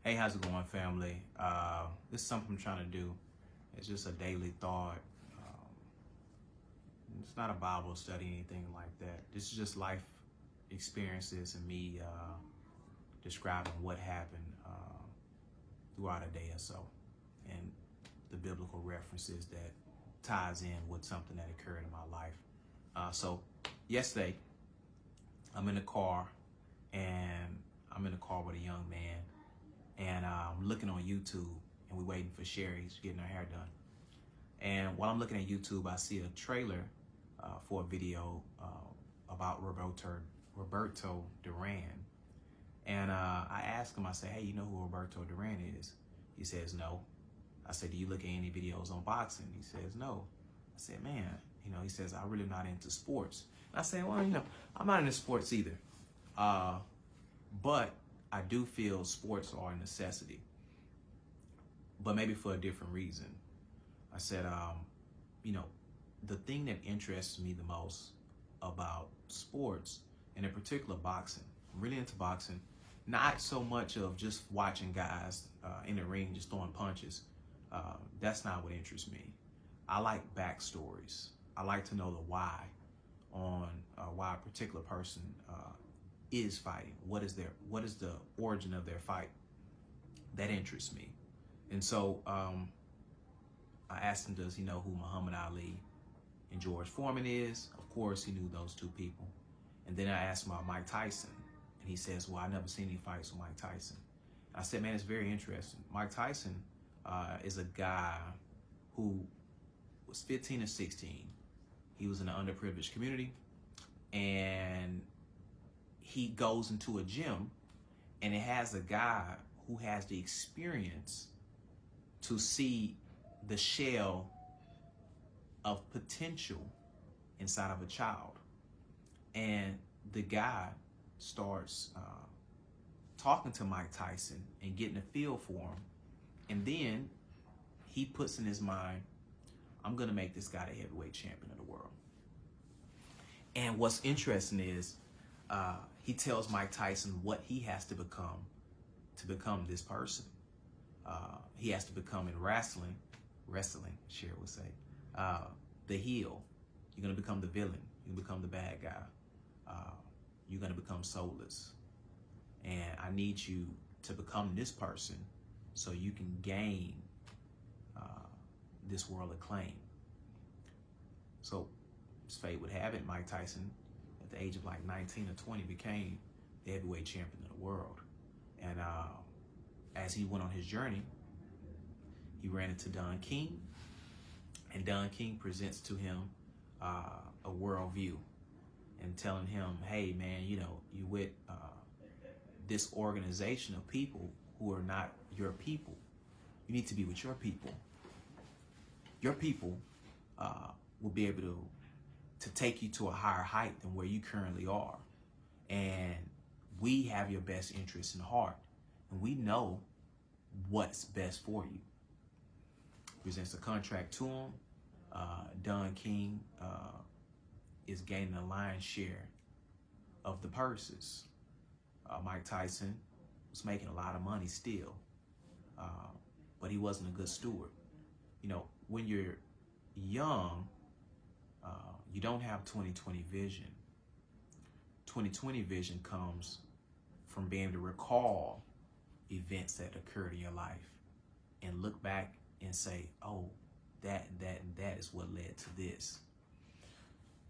Hey, how's it going, family? This is something I'm trying to do. It's just a daily thought. Um, it's not a Bible study, anything like that. This is just life experiences and me describing what happened throughout a day or so, and the biblical references that ties in with something that occurred in my life. So yesterday, I'm in the car, and I'm in the car with a young man, and I'm looking on YouTube, and we're waiting for Sherry. She's getting her hair done. And while I'm looking at YouTube, I see a trailer for a video about Roberto Duran. And I asked him, I said, hey, you know who Roberto Duran is? He says, no. I said, do you look at any videos on boxing? He says, no. I said, man, he says, I'm really not into sports. And I said, well, I'm not into sports either. But I do feel sports are a necessity, but maybe for a different reason. I said, the thing that interests me the most about sports, and in particular boxing, I'm really into boxing, not so much of just watching guys in the ring just throwing punches. That's not what interests me. I like backstories. I like to know the why on why a particular person is fighting. What is the origin of their fight? That interests me. And so I asked him, does he know who Muhammad Ali and George Foreman is? Of course, he knew those two people. And then I asked him about Mike Tyson, and he says, well, I never seen any fights with Mike Tyson. I said, man, it's very interesting. Mike Tyson is a guy who was 15 or 16. He was in an underprivileged community, and he goes into a gym, and it has a guy who has the experience to see the shell of potential inside of a child. And the guy starts talking to Mike Tyson and getting a feel for him. And then he puts in his mind, I'm going to make this guy the heavyweight champion of the world. And what's interesting is he tells Mike Tyson what he has to become this person. He has to become in wrestling, Cher would say, the heel. You're going to become the villain. You're going to become the bad guy. You're going to become soulless. And I need you to become this person so you can gain this world acclaim. So, as fate would have it, Mike Tyson, at the age of like 19 or 20, became the heavyweight champion of the world. And as he went on his journey, he ran into Don King, and Don King presents to him a worldview and telling him, hey man, you with this organization of people who are not your people. You need to be with your people. Your people will be able to take you to a higher height than where you currently are. And we have your best interests in heart, and we know what's best for you. Presents a contract to him. Don King is gaining a lion's share of the purses. Mike Tyson was making a lot of money still, but he wasn't a good steward. When you're young, you don't have 20/20 vision. 20/20 vision comes from being able to recall events that occurred in your life and look back and say, oh, that is what led to this.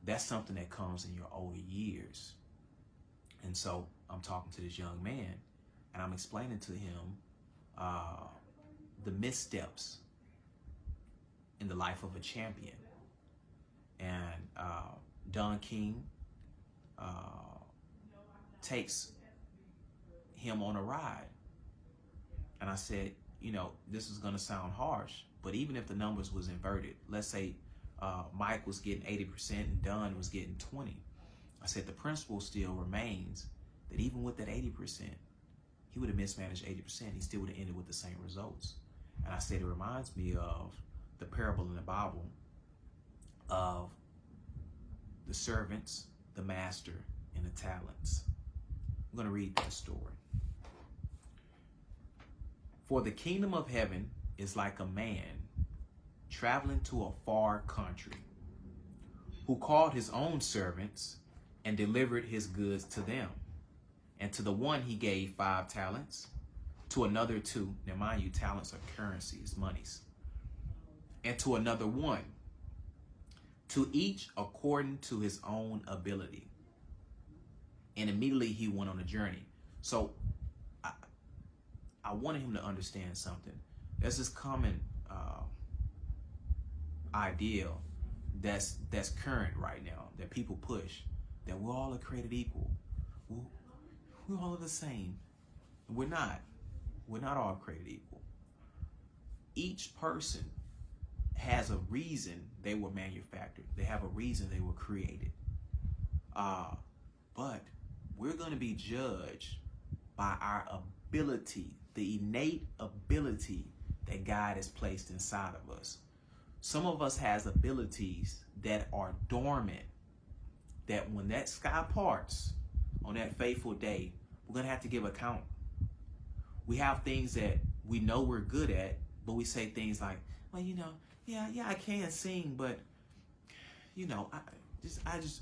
That's something that comes in your older years. And so I'm talking to this young man, and I'm explaining to him the missteps in the life of a champion. And Don King takes him on a ride. And I said, this is going to sound harsh, but even if the numbers was inverted, let's say Mike was getting 80% and Don was getting 20. I said the principle still remains that even with that 80%, he would have mismanaged 80%. He still would have ended with the same results. And I said it reminds me of the parable in the Bible of the servants, the master, and the talents. I'm going to read that story. For the kingdom of heaven is like a man traveling to a far country, who called his own servants and delivered his goods to them. And to the one he gave 5 talents, to another 2. Now mind you, talents are currencies, monies. And to another 1, to each according to his own ability. And immediately he went on a journey. So I wanted him to understand something. There's this common ideal that's current right now that people push, that we're all created equal. We're all the same. We're not. We're not all created equal. Each person has a reason they were manufactured. They have a reason they were created. But we're going to be judged by our ability, the innate ability that God has placed inside of us. Some of us has abilities that are dormant, that when that sky parts on that fateful day, we're going to have to give account. We have things that we know we're good at, but we say things like, well, yeah, I can sing, but that's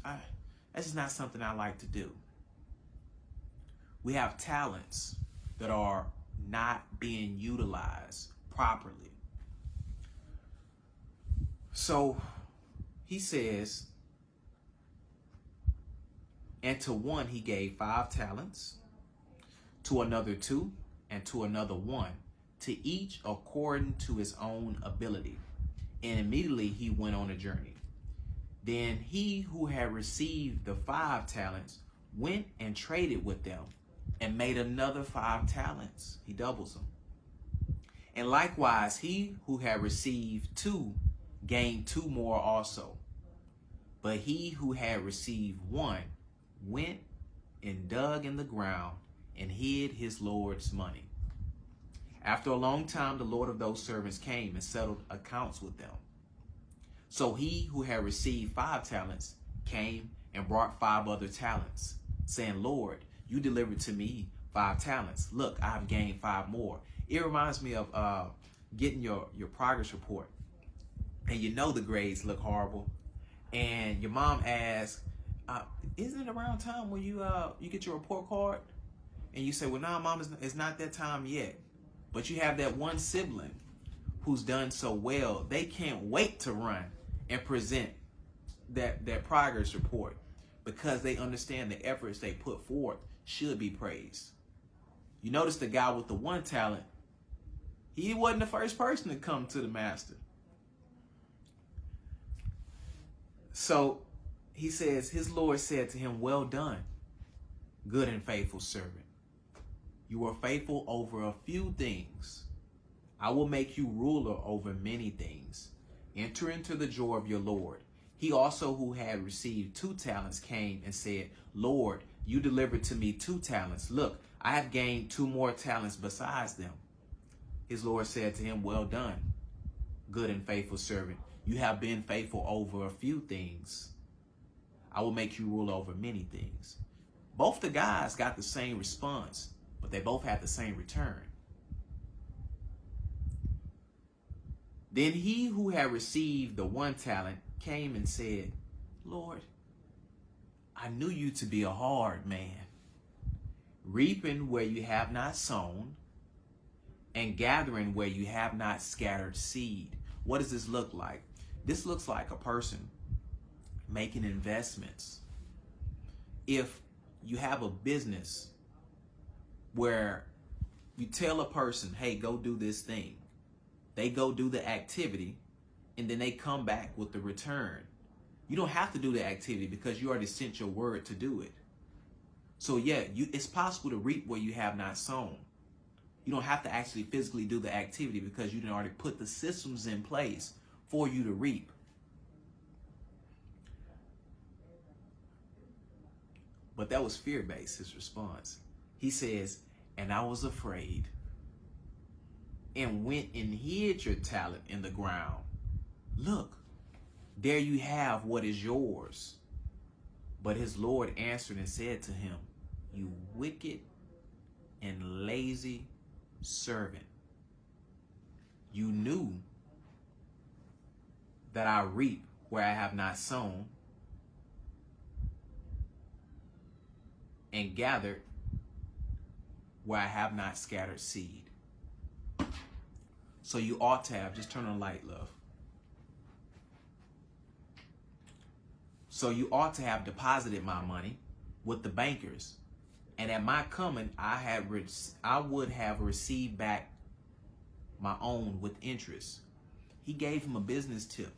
just not something I like to do. We have talents that are not being utilized properly. So he says, and to one he gave 5 talents, to another 2, and to another 1, to each according to his own ability. And immediately he went on a journey. Then he who had received the 5 talents went and traded with them and made another 5 talents. He doubles them. And likewise, he who had received 2 gained 2 more also. But he who had received 1 went and dug in the ground and hid his Lord's money. After a long time, the Lord of those servants came and settled accounts with them. So he who had received 5 talents came and brought 5 other talents, saying, Lord, you delivered to me 5 talents. Look, I have gained 5 more. It reminds me of getting your progress report. And the grades look horrible. And your mom asks, isn't it around time when you get your report card? And you say, well, no, Mom, it's not that time yet. But you have that one sibling who's done so well, they can't wait to run and present that progress report, because they understand the efforts they put forth should be praised. You notice the guy with the 1 talent, he wasn't the first person to come to the master. So he says, his Lord said to him, well done, good and faithful servant. You were faithful over a few things. I will make you ruler over many things. Enter into the joy of your Lord. He also who had received 2 talents came and said, Lord, you delivered to me 2 talents. Look, I have gained 2 more talents besides them. His Lord said to him, well done, good and faithful servant. You have been faithful over a few things. I will make you rule over many things. Both the guys got the same response, but they both had the same return. Then he who had received the 1 talent came and said, Lord, I knew you to be a hard man, reaping where you have not sown and gathering where you have not scattered seed. What does this look like? This looks like a person making investments. If you have a business where you tell a person, hey, go do this thing. They go do the activity, and then they come back with the return. You don't have to do the activity because you already sent your word to do it. So yeah, it's possible to reap where you have not sown. You don't have to actually physically do the activity because you done already put the systems in place for you to reap. But that was fear-based, his response. He says, and I was afraid and went and hid your talent in the ground. Look, there you have what is yours. But his Lord answered and said to him, you wicked and lazy servant. You knew that I reap where I have not sown, and gathered where I have not scattered seed. So you ought to have, just turn on light, love. So you ought to have deposited my money with the bankers, and at my coming, I would have received back my own with interest. He gave him a business tip.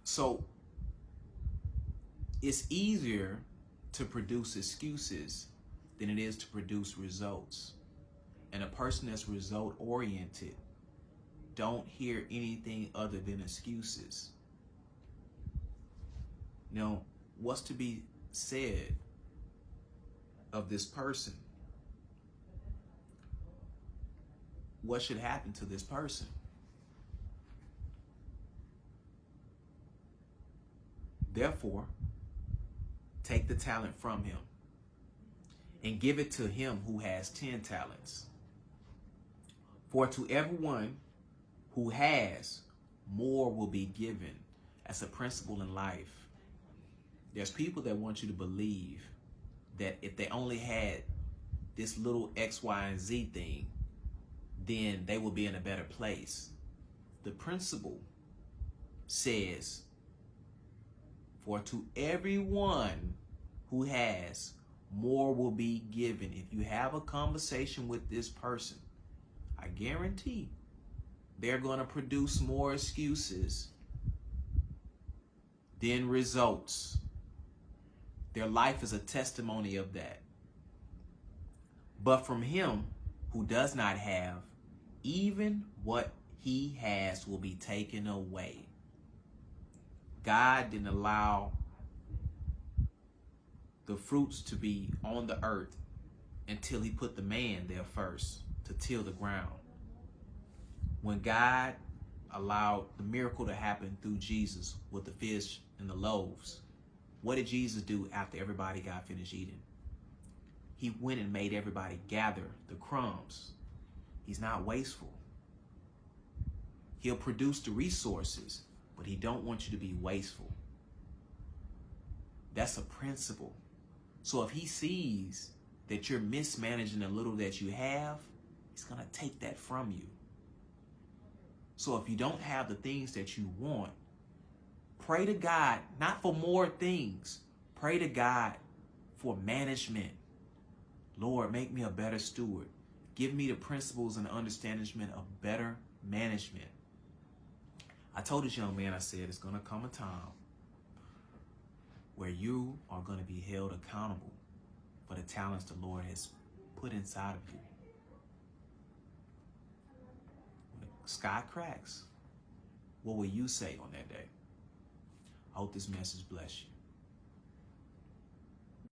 So it's easier to produce excuses than it is to produce results. And a person that's result oriented don't hear anything other than excuses. Now, what's to be said of this person? What should happen to this person? Therefore, take the talent from him and give it to him who has 10 talents. For to everyone who has, more will be given. As a principle in life. There's people that want you to believe that if they only had this little X, Y, and Z thing, then they will be in a better place. The principle says, for to everyone who has, more will be given. If you have a conversation with this person, I guarantee they're going to produce more excuses than results. Their life is a testimony of that. But from him who does not have, even what he has will be taken away. God didn't allow the fruits to be on the earth until he put the man there first to till the ground. When God allowed the miracle to happen through Jesus with the fish and the loaves, what did Jesus do after everybody got finished eating? He went and made everybody gather the crumbs. He's not wasteful. He'll produce the resources, but he don't want you to be wasteful. That's a principle. So if he sees that you're mismanaging the little that you have, he's going to take that from you. So if you don't have the things that you want, pray to God, not for more things. Pray to God for management. Lord, make me a better steward. Give me the principles and the understanding of better management. I told this young man, I said, it's going to come a time where you are going to be held accountable for the talents the Lord has put inside of you. When the sky cracks, what will you say on that day? I hope this message bless you.